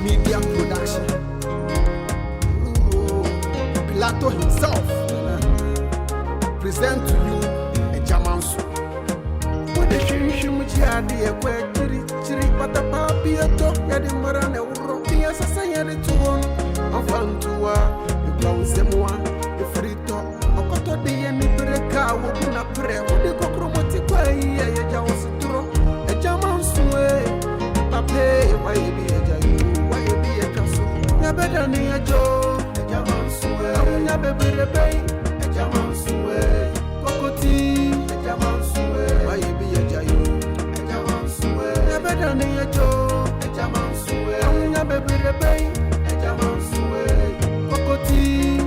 Media Production. Pilato himself present to you Agya Manso. What the shimmy a quick chiri, but a papi a top, yadi maran, a rock, yes, a sayari to one. I'm found to the ground semoa, the free top, or cut the any breaker, would be not prayer, would the cockromatic way, Agya Osei, Agya Manso, Papa, why be a jayu, why be a castle, never than a joe, Agya Manso, I will never be a bay, Agya Manso, Cocotti, Agya Manso, why be a jayu, Agya Manso, never than a joe, Agya Manso, I will never be a bay, Agya Manso, Cocotti,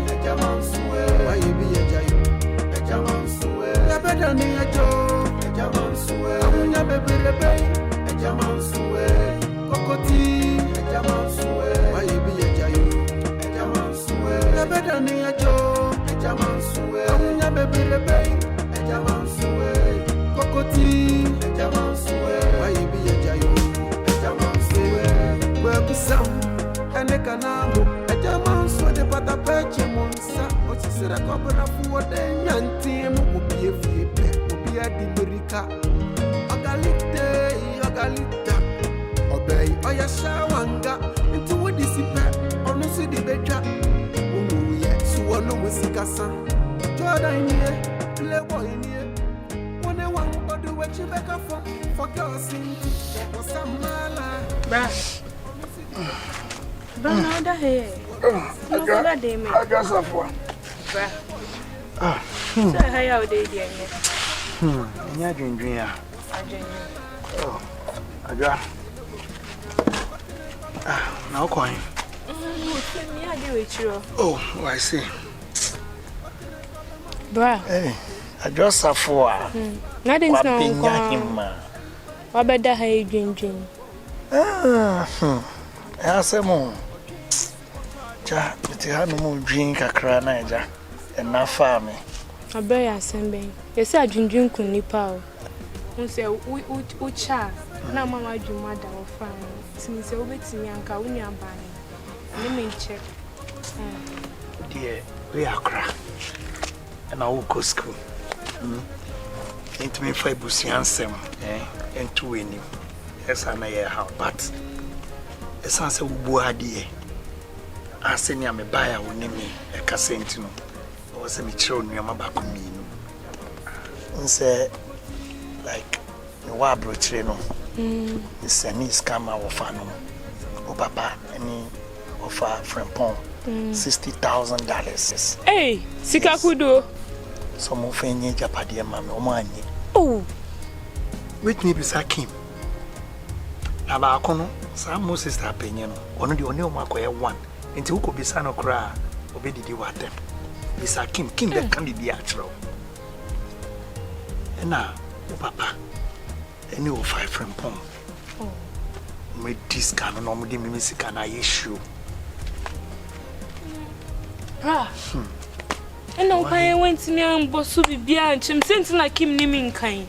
Agya Manso, why be a jayu, Agya Manso, never than a joe, Agya Manso, I will never be a bay, Agya Manso, Cocotti, Agya Manso, why be a jayu, Agya Manso, never done a joe, Agya Manso, I will never be a bay, Agya Manso, Cocotti, Agya Manso, why be a jayu, Agya Manso, where be some, and a canamo, Agya Manso, the patapachi monsa, what is it a couple of what then young team would be a free pet, would be a dimerica, Agalita. Obey, Oya Shawanga, into what is it? Or no, see the better. Oh, yes, so one of Sikasa. Jordan here, Playboy here. One I want to do what you back up for girls in for some mala. But now the hair. No, that day, I guess of one. So, how they dear? Yeah, drink. Oh, Agya. Now coin. Oh, I see. Bra. Hey, I just a four. Nothing's no. What better how you drinking? I say more. Ja, it had no more drink a cranaja and not farming. I bear assembling. You said drinking kunipa. You say, Ucha, now mamma, your mother or friend. Since you're with me, Uncle, when you're buying. Let me check. Dear, we are crack. And I will go school. Into me for Busiansem, and to win you. Yes, I know how, but as I say, Buadi, I send you a buyer will name me a Cassentino. I was a mature near my back of me. And say, like, the Wabro Treno. It's a nice camera of Fano. Oh, Papa, any of our friend Pong. $60,000. Hey, Sikakudo. Some of any Japadia mamma or money. Oh, With me beside him. Abacono, some most sister opinion, one of the only one. Until who could be son or cry, obey the water. Beside Kim that can be the actual. And now, Papa. And you will fight from Pong. With this kind of normal music and I issue. And no, I went to me and Bosu behind him since like him naming kind.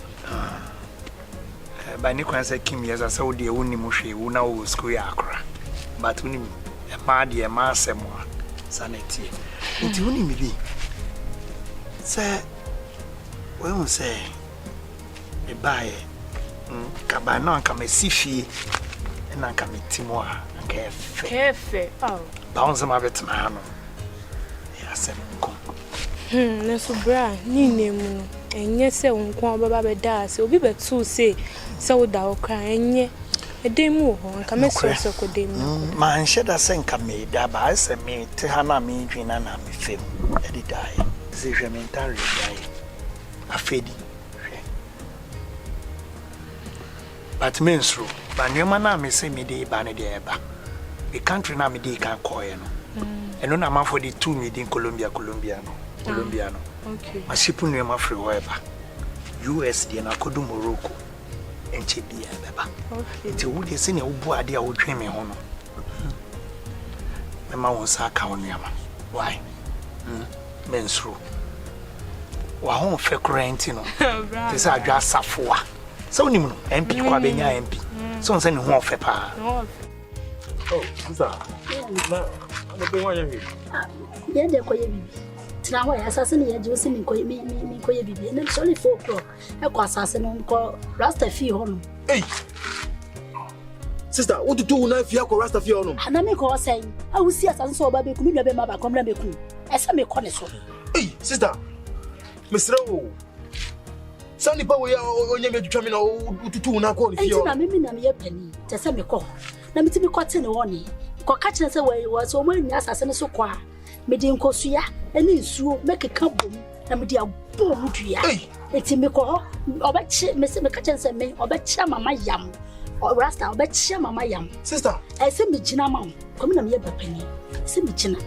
By Nicola said, Kim, yes, I saw the only mushy who now will school Accra. But when a maddy, a mass, and more sanity. It's only me. Sir, well, say, a buyer. Cabana come a sifi and I come a Timoa and cafe. Oh, bounce them of it, man. Yes, no, so bra, Nino, and yes, I won't come Baba does. So be but to say, so thou crying ye a demo and come a so could demo. Man, should I send come me, Daba, send me to Hana me, Gina, me film, Eddie die. The Gementary die. A fading. But means true. But your man may say me day banner the eba. The country na me day can call you. And no man for the 2 million Colombiano. Okay. My ship on your free whatever. USD and I could do Morocco and Chibia Beba. Okay. Until would you send a boy idea would dream me on. The man was a count yama. Why? Means true. Wahon fe quarantine. This are just Safua. So, MP Kwabenya MP. So, send home for pa. Oh, sister. Na, I'm going to you. Yeah, they're quite baby. Now, I assassin here, you see me, me, baby, and it's only 4 o'clock. I was assassin on call Rasta home. Hey! Sister, what to do now if you have Rasta home? And I make all saying, I will see us and so baby, could never make a comment. As I make honest. Hey, sister, Mr. O. Sunny Power, on your determine to do now. Call you. I'm a penny, to send me call. Let me cut in the warning. Catching us away was so many assassins so quiet. Medium Cosia, and in Sue make a carbon, and with your boom to ya. It's in me call, or bet Mr. McCutcheon and me, or bet Chama my yam, or Rasta, or bet Chama my yam. Sister, I send me Gina Mom, come in a penny. Send me Gina.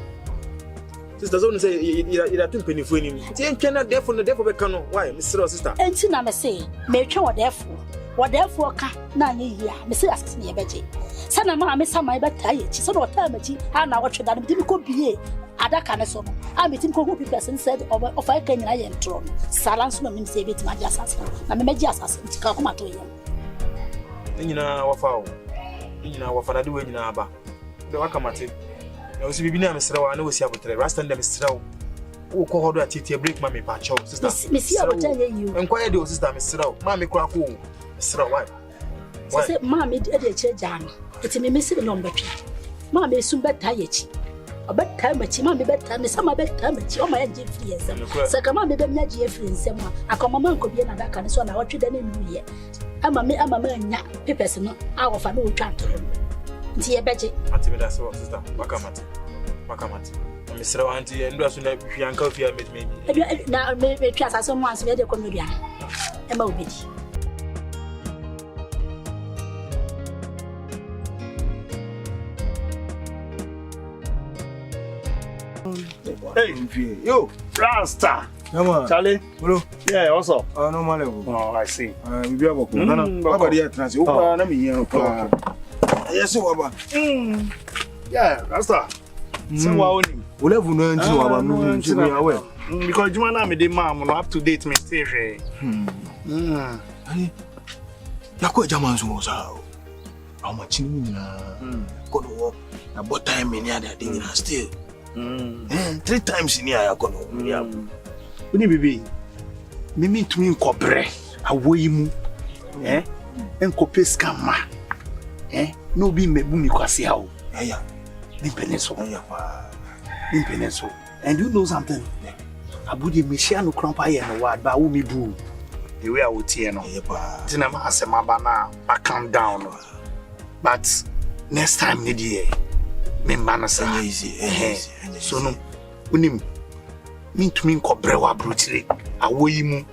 Sister, don't say you're 2 penny for him. Jane cannot therefore the devil become why, Mr. Sister. And Tina may say, make sure therefore. What therefore can 9 years, Mrs. asks me a betty. Sana mamma, some my better, she's not termity, and now what should I do? Could be Ada Canason. I meet him who person said of I can I am thrown. Salans women say it my assassin. I'm a major assassin to come to him. You know, what foul. You know, what I do in Abba. The Wakamati. I was being a Mr. I know we see about the rest and the Mr. Who called her to break Mammy Pacho, sister. Miss, I will tell you. Inquire your sister, Mr. Mammy Crackle. Mr. White. I said, Mammy, a jam. It's a missing number. Mammy soon bet tired. A bad time, but she might be better than some bad time, but you're my Jeffrey. So come on, maybe not Jeffrey and someone. I come among could be another kind of son. I watch you then in New Year. I'm a man, papers, no, our family trying to him. Dear Betty, that's all, sister. Makamati. Mr. Auntie, and doesn't have Bianca if you have met me. Now, maybe trust as someone's made a comedian. A mobile. Hey, yo, Rasta. Come on, Charlie. Hello. Yeah, what's up? No matter. Oh, I see. We be able to. Baba dey transit. Opa na me here. Yes, Baba. Yeah, Rasta. Say what only. We level no nti Baba no nti me aware. Because Juma na me dey mam no up to date me stay here. Ani. Yakwa Agya Manso sa. How much ni na? Kono na bot time me near that thing na still. 3 times in here kono. Uni bibi. Mimi tumi nkobre awoyi mu. Enkope scamma. No be mebu mi kwase awo. Yeah. Nimpeneso. Nimpeneso. And you know something? Abudi Michelle no crampa here no word ba wo mi bu. The way I would hear no. Tina ma asema ba na I calm down. But next time need ye. Me man say easy. So no. Unim me to me nkobre wa brutire. Awoyi mu.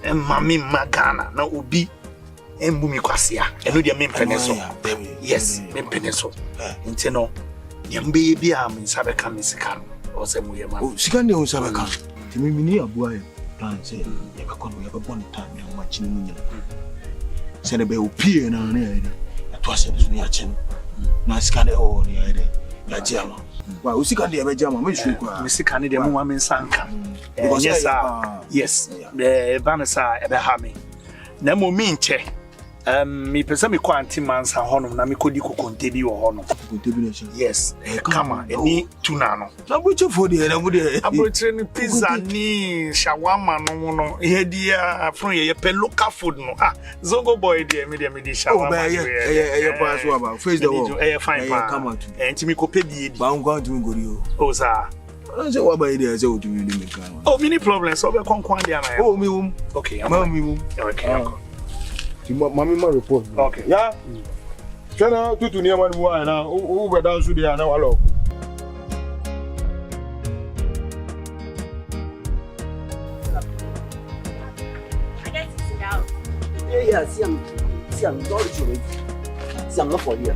Mami magana na obi embu mi kwase a. Eno dia me mpeneso. Yes, me mpeneso. Nti no. Yambe bi a me nsabe ka me sika no. O se mu ye ma. Oh, sika ne o nsabe ka. Ti me ni aboa ye. Plan say ye be kono ye be bon time na ma chini mu nya. Se ne be opie na na ye. To ase bi no ya chen. Na sika ne o ni ye de. Ya jama. Wa o sika ne ye be jama, me shu kwa. Me sika ne de mu wa me nsanka. Because yes. The banasa e be ha me. Na mo mi nche. Me pesa me kwa anti mansa honom na me kodi kokonte bi wo honom. Kokonte bi na sha. Yes. Kama eni tuna no. Na bucho for the na bude. Abrotre ni pizza ni shawarma no. He dia from ye pe local food no. Zongo boy dia me di shawarma. Oh, yeah, pass over. Face the wall. Fine pa. Come to. Enti me ko pe bi edi. Ba ngwa tu ngori o. O sa. Say what by there say otumi ndi me kan. Oh, many problems. So be konkwan dia na. Oh, me wum. Okay, I'm me wum. Okay. Mami ma report. Okay. Yeah. Chana tutu ni amani wa na u be down su dia na walo. I guess it's out. Yeah, siang dole chule. Siang no for here.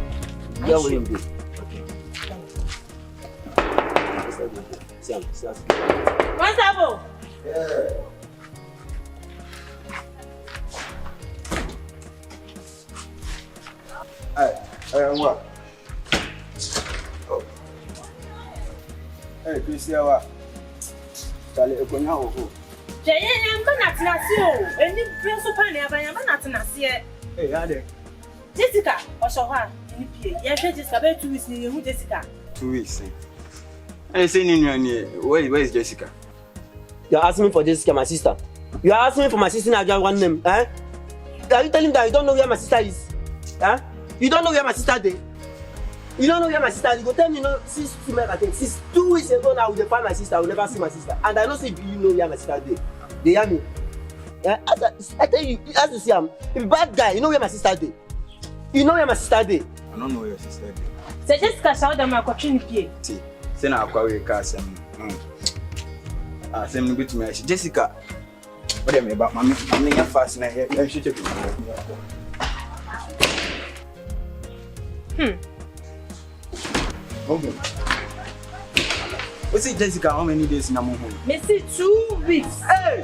Yeah, we will be. Okay. Siang. What's up? Yeah. What? Oh. Hey, Christian, what? Charlie, you can have a I'm not Nasio, and you feel so funny. I'm not Nasia. Hey, are there? Jessica, or so hard. nipie. Ya she Jessica be 2 weeks ni who Jessica? 2 weeks. I say where is Jessica? You're asking me for Jessica, my sister. You are asking me for my sister and I just one name, eh? Are you telling me that you don't know where my sister is? Huh? You don't know where my sister is? You don't know where my sister is? You go tell me, since 2 weeks ago now, I will find my sister, I will never see my sister. And I don't see you know where my sister is. They hear me? Yeah? I tell you, as you see, I'm a bad guy. You know where my sister is? You know where my sister is? I don't know where your sister is. Say Jessica shout them my question nipie. See, say na Kwaa Agyei Agya Osei no bit me Jessica. What am I about? Mommy fast na here. You should check it. Okay. What's it, Jessica? How many days na mo home? Me see 2 weeks. Hey!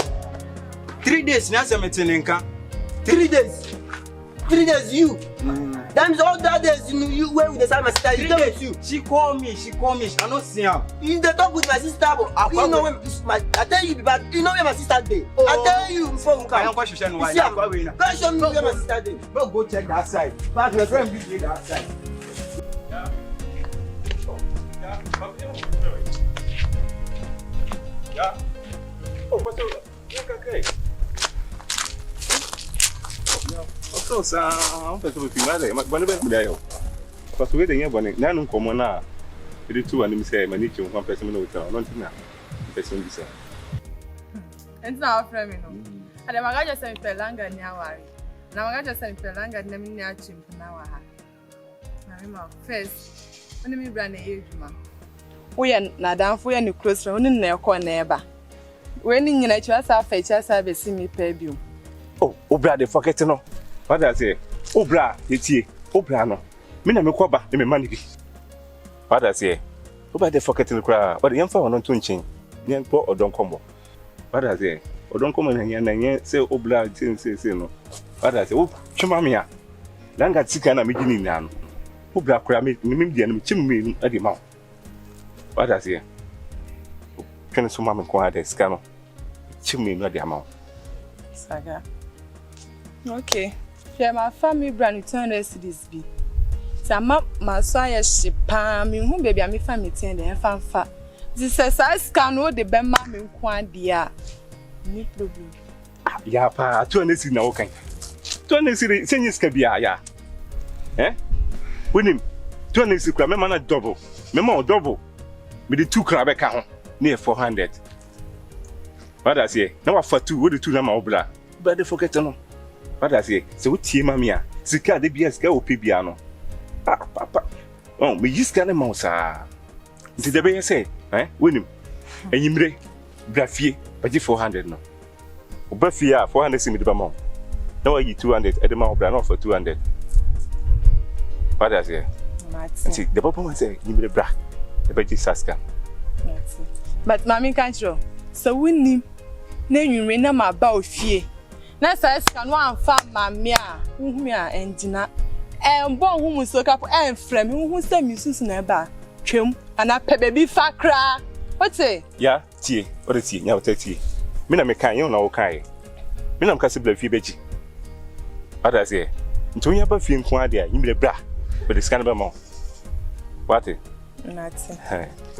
3 days na say me tenenka. 3 days. 3 days you. That means all that days you where with the side my sister. You tell with you. She call me. I don't see her. You dey talk with my sister, but you know where I tell you bad. You know where my sister dey. I tell you before you come. I don't question you why. Go show me where my sister dey. Go check that side. But your friend be that side. Yeah. Oh, what's up? Okay. So, I'm going to be married. I'm going to be there. Because we're going to be there. Common now. The two and me say, I need to one person in the hotel. Not now. Person this. And now, friend, you know. And I'm going to say Pelanga Nyawari. Now I'm going to say Pelanga Nemina Chimpanawa. Now, first, when you brand a Yuma. We are not down for any close friend in their corner. When you let us have a chance, I will see me pay you. Oh, brother, forget no. What I say? Oh, bra, it's ye. Oh, bra, no. Me na me kwaba, me money bi. What I say? Oh, brother, forget the crowd. But the young fellow not touching. Young poor or don't come. What I say? Or don't come in here and say, oh, bra, say no. What I say? Oh, chumamia. Langa tika na me gini nan. Oh, bra, crab me the enemy chimney at the mouth. What I say? Can some mamma quiet the scano? Chimney not the amount. Saga. Okay. Yeah, my family brand 200 cedis be. So my soya shipa me who baby me family ten the fanfa. This is I scan all the bema me kwan dia. No problem. Ya pa 200 cedis na okay. 200 cedis senyis ka bia ya. Winim 200 cedis kra me man double. Me man double. Me the 2 kra be ka ho. Near 400. What I say? Now for 2, what the 2 na ma obla. But they forget no. What I say? So what tie mamia? Sika de bia sika opi bia no. Papa. Oh, me use kana ma sa. Nti de be say, winim. Enyimre brafie, baji 400 no. Obrafie a 400 simi de ba ma. Now you 200, e de ma obla no for 200. What I say? Nti de papa man say, enyimre bra. E baji saska. But mommy can't show. So we need na you na ma ba ofie. Na say scan one farm mamia. Nhumia engina. Bon hu so kapo frame hu say mi susu na ba. Twem ana pe baby fa kra. What say? Yeah, tie. What tie? Nya what tie. Me na me kan you na wo kan. Me na mkase bla fie beji. Ada say. Ntonya ba fie nko ade a yimre bra. But the scan ba mo. What? Nothing.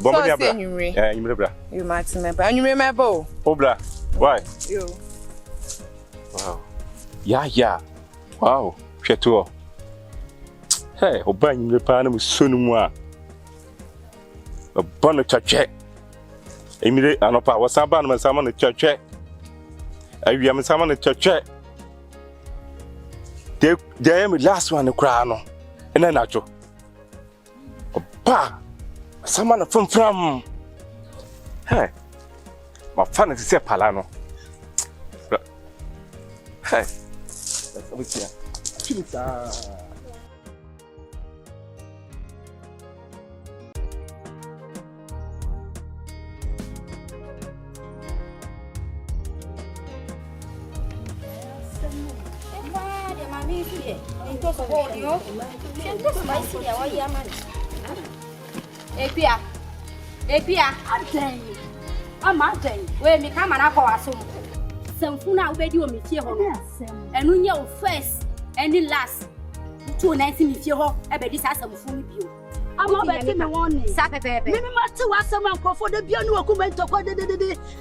Bomba dia bra. Yeah, you bra. You might remember. And you remember? Oh, bra. Why? You. Wow. Yeah. Wow. Sheto. Hey, oba you pa na musonu mu a. Oba no chache. Emire anopa wasaba no sama no chache. Awia me sama no chache. Dey me last one kra no. Ena nacho. Oba Samana from hey, my fan is a palano. Hey, what's here? Epia. Amadei. We me come na kwa aso. Semfu na obedi o me tie ho no. Enu nya o first and the last. 290 me fie ho e be di sa asam fu mi bio ama be me won sa pepepe me mate wa asam ankofo de bia no akuma ntokwa de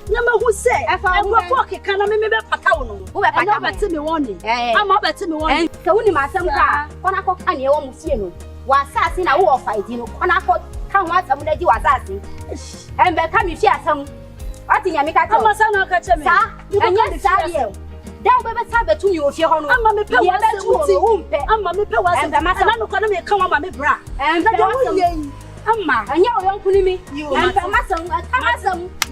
na ma hu se ankofo keka na me be pata wo no wo be pata me me won ama be me won ka woni ma asam ka kona ko ka ne wo mu fie no wa asase na wo fight no kona ko ka ho asam na di wa asase embe ka mi fie asam ati nya me ka to ama sa na ka che me sa anya sa ye da bebe sabe tu mi ofie ho no ama me pe wa se wuti ama me pe wa se na no kono me ka wa ma me bra na da wo ye ama anya o yon kuni mi amba masam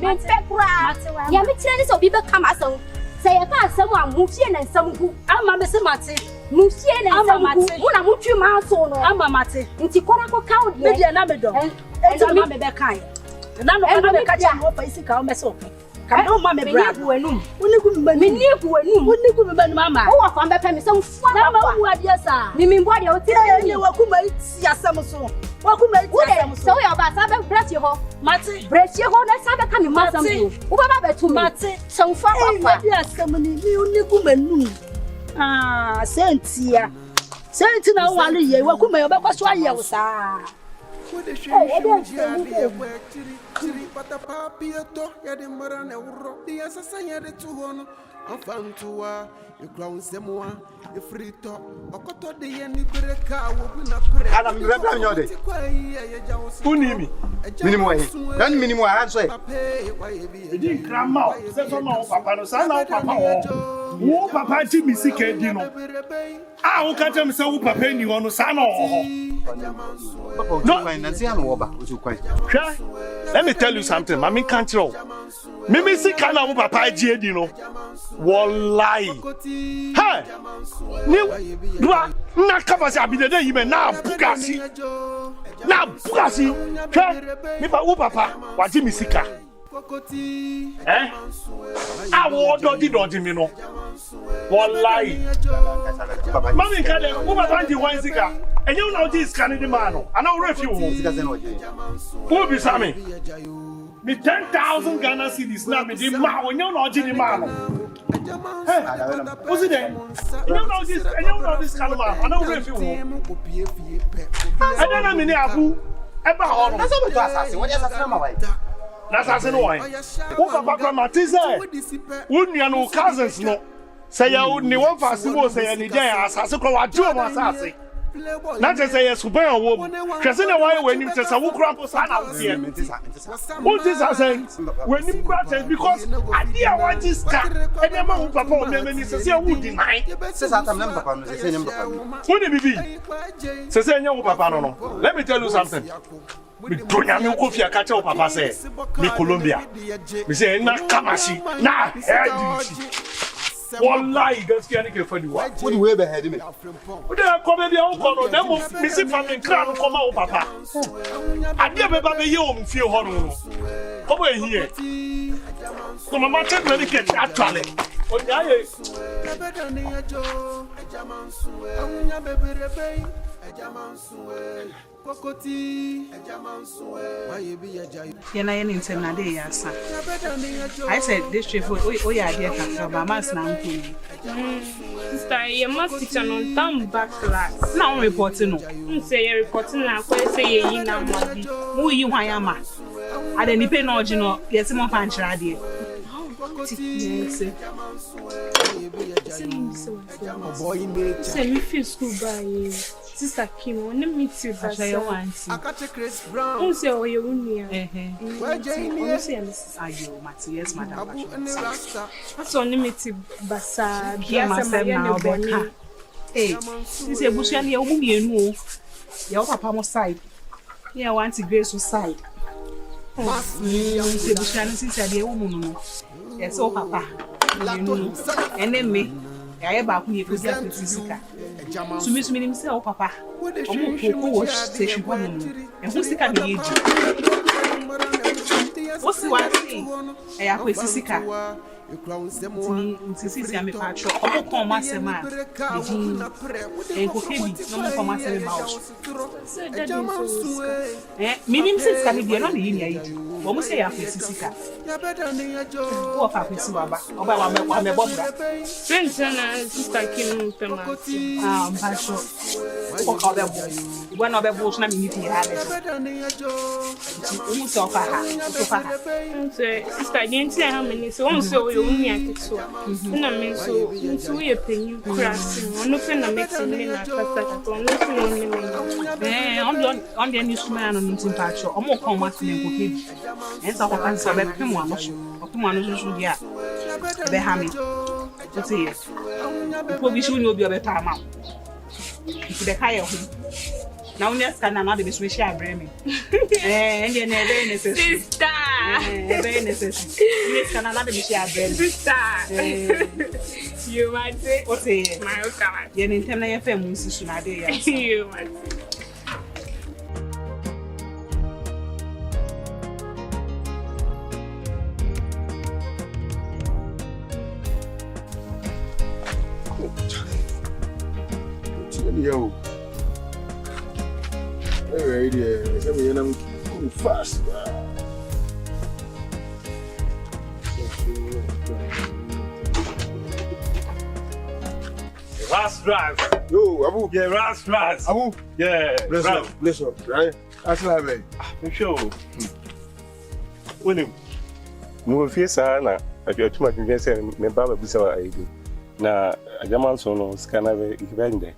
me pe kura ya me tire ni so bi be ka masam se ye ka asam a mu fie na nsam ku ama me se mate mu fie na nsam ku mu na mu twi ma so no ama mate nti kora ko ka o de na me do enti ma me be kai na no kono me ka cha mo fa isi ka o me so Kamo mama bra buenum. Uniku mbanu mama. O wa fa mbe pe mi se mfu na ma wu ade sa. Mi mi mbwa de o ti ni wa kuma ti asam so. Wa kuma ti asam so. So ya ba sa be breast ho. Mate. Breast ho na sa be ka mi masam yo. Wo ba ba tu mi. Mate. So mfu akwa. Di asam ni mi uniku mbanu. Ah, sentia. Senti na wa le ye wa kuma yo be kwa so aye wo sa. Chiri pata papi eto ya de marane uro dia sasa ya de tuhono afantua e ground semwa e frito okoto de ye ni breka wo bi na pre ana mi be plan nyode unimi minimum wa he dan minimum wa so e di grandma se so ma o papa no sa na o papa wo papa ti mi sike di no a wo ka tem se wo papa ni ho no sa na o papa o kwai na se ana wo ba o kwai let me tell you something mami can't tell mimi sika na wo papa Agyei di no wallahi hey ni dua na kabasi abidede yime na bugasi mi ba wo papa waji mi sika awo dodi mi no wallahi mami kale wo papa ndi wan sika enye una odi sika ni di ma no ana wo refi wo sika se no je wo bi sami mi 10,000 Ghana cedis na mi di ma wo enye una odi di ma no what's it then? You know this kind of man. I know where you I don't know many abu. Eba hono. That's what we assassin. What assassin my wife? That's assassin why. Who papa grandma say? Who ni no cousins no. Say ya ni one fast mo say ya ni dia assassin ko wa ju mo assassin. Na je say ya suban owo. Kwese na why when you say wo kura po sa na wo here. What is assassin? When you kura because idea want this car. And your mom papa o me ni say wo di nine. Say satam na papa no say nyam papa. Who ni bibi? Say nyam papa no. Let me tell you something. Me donya me ko fia ka che papa say me Colombia. Me say na kamashi na head. Wallahi gaskiya nake fadi wa. What way be head me? Wo dey come be o ko no dem me see family kra no come o papa. Ade be ba be ye o mfie ho no. Come here. So mama take me get actually. O nya ye. Yena yen intem na dey yasa. I said this trip o ya dey kakra ba mas na nkuni. Sister, you must teach on time back class. Na on reporting no. Say you reporting na ko say you na madi. Mu yi hwan ya ma. Ade ni pe na oji no, yesi mo fa nchira de. Say me feel school by Sister Kim, on the meet you but I want. I catch a Chris Brown. Don't say oh you unia. Where Jamie say Mrs. Agyei, yes madam. That's on limited basa. Here myself now beka. Eh, this e bushia ne omu mienu o. Your papa mo side. Here want to grace side. Se bushia ne sisi ade omu no. Yes o papa. And then me. I ba ku ye ko dia sika. Sumi nim se o papa. Omo ko wo se shugo no. E hu sika na yeji. O si wa si. E ya ko sika. Sisi ame patro omo kon ma se ma en ko kebi no mo kon ma se ma o minim se ska ni bi no ni ni ayi o mo se ya fa sisi ka o fa fa si baba oba wa me bobra friends na sister kin pema patro o ka be bo ibo na be bo so na mi ni ti ha be o mo so fa ha so sister gen ti ha me ni so o so yo mi aketwa na me so ye penyu krasi ono fe na make me na pasta ka to no so no ni me on the new man on tin patro o mo kon ma se ko kebi en sa ko kan sa be pemu ano so o pemu ano so dia be ha me to see ko bi su ni obi obe ta ma ki de kai ho na unya scanner na de be so share abremi and you never necessary sister very necessary unya scanner na de be share abremi sister you might say o say my okay ye ni ntem na ye fa mu sisu na de ya you might Yo. Hey, yeah, I'm going fast. Last drive. Yo, Abu. Yeah, last drive. Abu. Yeah. Bless up, right? That's what I mean. For sure. When you move here, Sana, if you're too much invested, my Baba Bisa, I do. Now, a German son of Scanner, if you're in there.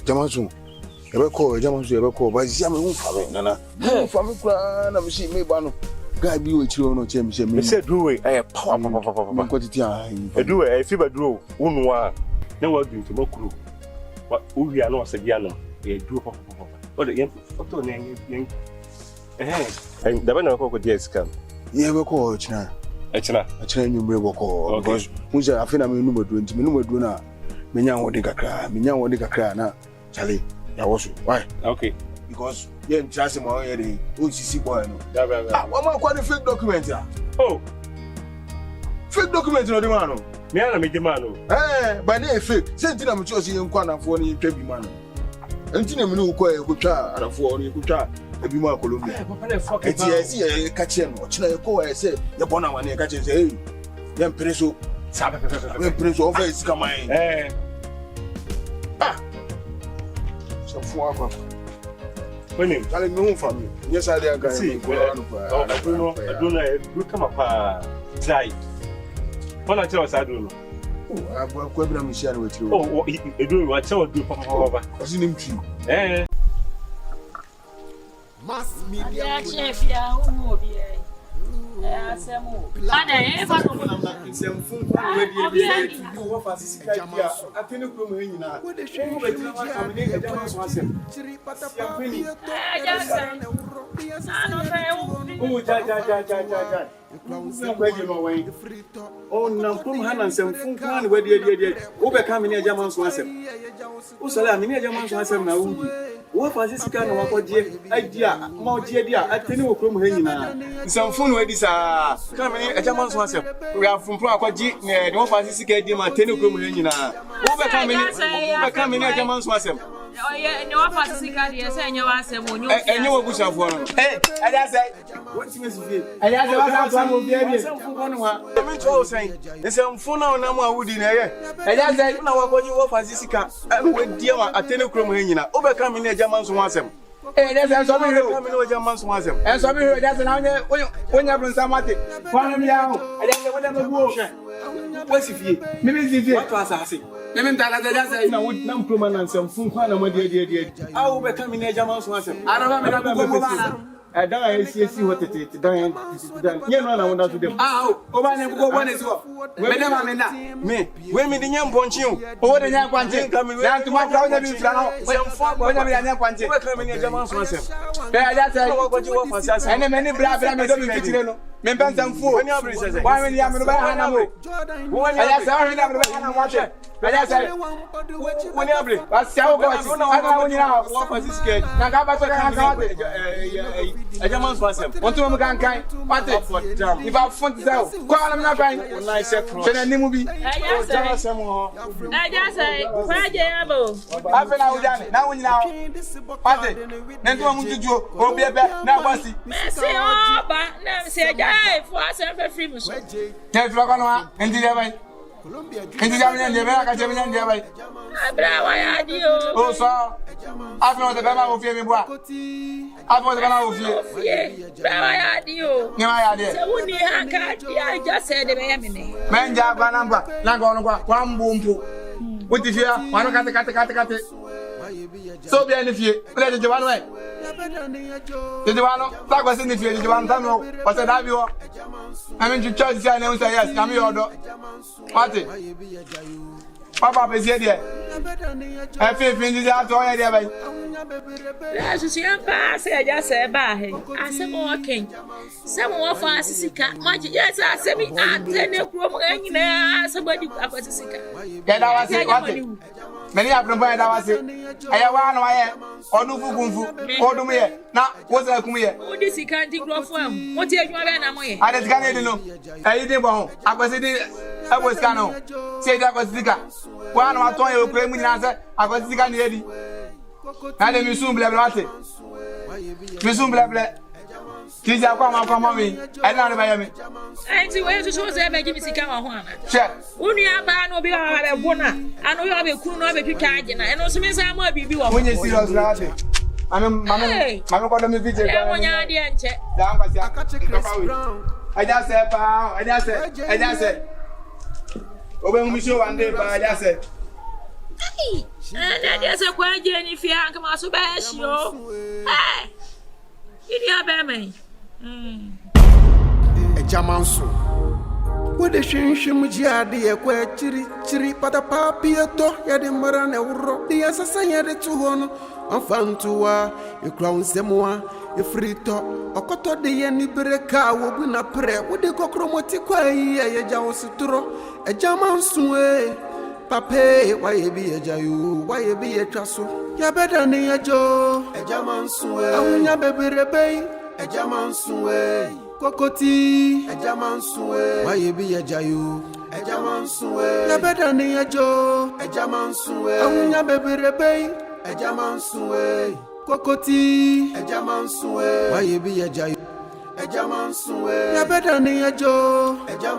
Jamansu. Ebe call, but Yammy won't family, Nana. Hey, family clan, I'm seeing me, Bano. Guy be with you on James. Me said, do it. I power. Do it. I feel drew. One. No one doing to Mokuru. What we are not a Diana. A drew. What the photo name? And the one I call Jessica. Yeah, we call China. I train you, call. Because who's a fin of me, number 20 minutes, Duna. Minya wodi kakra na Charlie. Ya woso. Why? Okay. Because you trust him on here. OCC boy no. What man call the fake document ya? Oh. Fake document no the man no. Me ana me the man no. But they fake. Say ntina me choose yen kwa na fo ni twa bi man no. Ntina me no ko e ko twa arafo ni ko twa ebi mu Colombia. Papa na fuck it. Yes, ye ka che no. China ye ko e say ye bona wan ye ka che say hey. Ye preso. Sabe. Ye preso over is come in. So for when him tell me home family. Yes, I dey guy. I don't know. Look come up try. When I tell us I don't know. Oh, I go be na me share with you. Oh, you do what tell do papa. What's him tree? Mass media. Chef ya hu obi asemu ana e fa no nsɛmfo nkwa we die bi sɛ wo fa sisi kai bia atene kuro mu nyina wo betina wa kamne agya maso asɛm yampeni ja nkwaji no wɛn ɔnam kuro mu ha na nsɛmfo nkwa ne wadie wo bɛka me ne agya maso asɛm wo sala me ne agya maso asɛm na wo di wo fa sisi kai na wakɔgye adia ma ɔgye adia atene wo kuro mu ha nyina nsɛmfo no adi saa kamne agya maso asɛm we are from akɔgye ne de wo fa sisi kai di ma atene kuro mu ha nyina wo bɛka me ne agya maso asɛm oye ne wa fa sisi kai di ese enye wa asɛm onyo enye wo busafoɔ no ɛda sɛ what you say ɛda sɛ wa sa mo bia bi nsɛmfo no ha me to wo sɛn nsɛmfo na onam awudi na ɛyɛ ɛda sɛ na wakɔgye wo fa sisi kai we di ma atene kuro mu ha nyina wo bɛka me ne agya maso asɛm that's a so many German was him. And so many that's an when you bring somebody. One of you, I don't know what I'm going. What's if you? Maybe if you was asking. Maybe that's a no woman and some fun. I will become in a German was him. I don't know. I don't see what it is. Don't you know what to do? Oh, one is what? Me, women in young ponching. Over the young ponching coming down to my brother. Coming in German was him. That's what you want. And many black Me pen some food. Why when you am no ba na mo? Aya say when you am no ba na mo che. Aya say when you am ba say o go ti. Ana when you na wo for this kid. Na ka ba to ka ka what? Agya Manso asem. Want to mo kan kan. What? If I font say ko ala na ban. Na say cross. Say na nimu bi. Agya say mo. Agya say Kwaa Agyei abo. Afa na udane. Na when you na what? Na nto mo tutu obi ebe na kwasi. Say oba na say Agya for asem fe free muso. Te flo kono a ndi de bai. Ndi jam ndi be ka je ndi de bai. Abra wa ya di o. O so. Afa no de be ma ofie mi bo a. Afa de be na ofie. Bra wa ya di o. Ni ma ya de. Se woni hanka dia just said de be ya me ne. Menja gba namba. Na ga onu kwa mbu mpu. Wuti fia, wanu kate. So bi ani fie. Ule de jwanu e. De jwanu, ta kwa si ni fie de jwanu ta no. O se da bi wo. Ami ju church si ani unsa yes, ami yodo. Mate. Papa be sie de. E fi ndi ja to ye de bai. La so si ampa se Agya se ba he. Asem o ken. Sem wo fa asisika. Ma ji yes asemi atene kuro mo anyina asabadi akwasisika. Ya da wase wate. Many have no buy that was it. I want why onu fugunfu odum ye na woza kum ye. O di sika nti grofo am. Mo ti adwuma be na mo ye. Ade sika ne di no. Ayi di bon. Akwasi di abo sika no. Se di akwasi sika. Wa na waton ye okure mu nyina se akwasi sika ne di. Na de mi sun bleble wate. Mi sun bleble. Kiji akwa ma mi. Ai na ba ye mi. Enti we so se be gi sika wa ho ana. Che. Unu aba na obi wa be bona. Anu yo be kunu no be twitwa agye na. Eno so me sa ma bibi wa. Wonye serious na ate. Mama ko do mi video ko. E wonya de enche. Da ngwa si Agya say pa, Agya say. Obe mu show one day pa Agya say. Ai. Na de say Kwaa Agyei ni fi an kama so ba hio. Eh. Idi abeme. Agya Manso. Wo de hwehwem jiade ye kwa chiri pata papi eto ye de mara na woro. De yasasa ye de to ho no. Anfantuwa e kra unsemwa e frito. Okoto de ye ni bereka wo bu na pre. Wo de kokromoti kwa yi ye Agya Osei. Agya Manso e. Pape, why ye be Agya you? Why ye be a trasso? Ya better than ya Joe. Agya Manso, ya baby rebay. Agya Manso, Kokoti. Agya Manso, why ye be Agya you? Agya Manso, ya better than ya Joe. Agya Manso, ya baby rebay. Agya Manso, Kokoti. Agya Manso, why ye be Agya you? Agya Manso, ya better than ya Joe.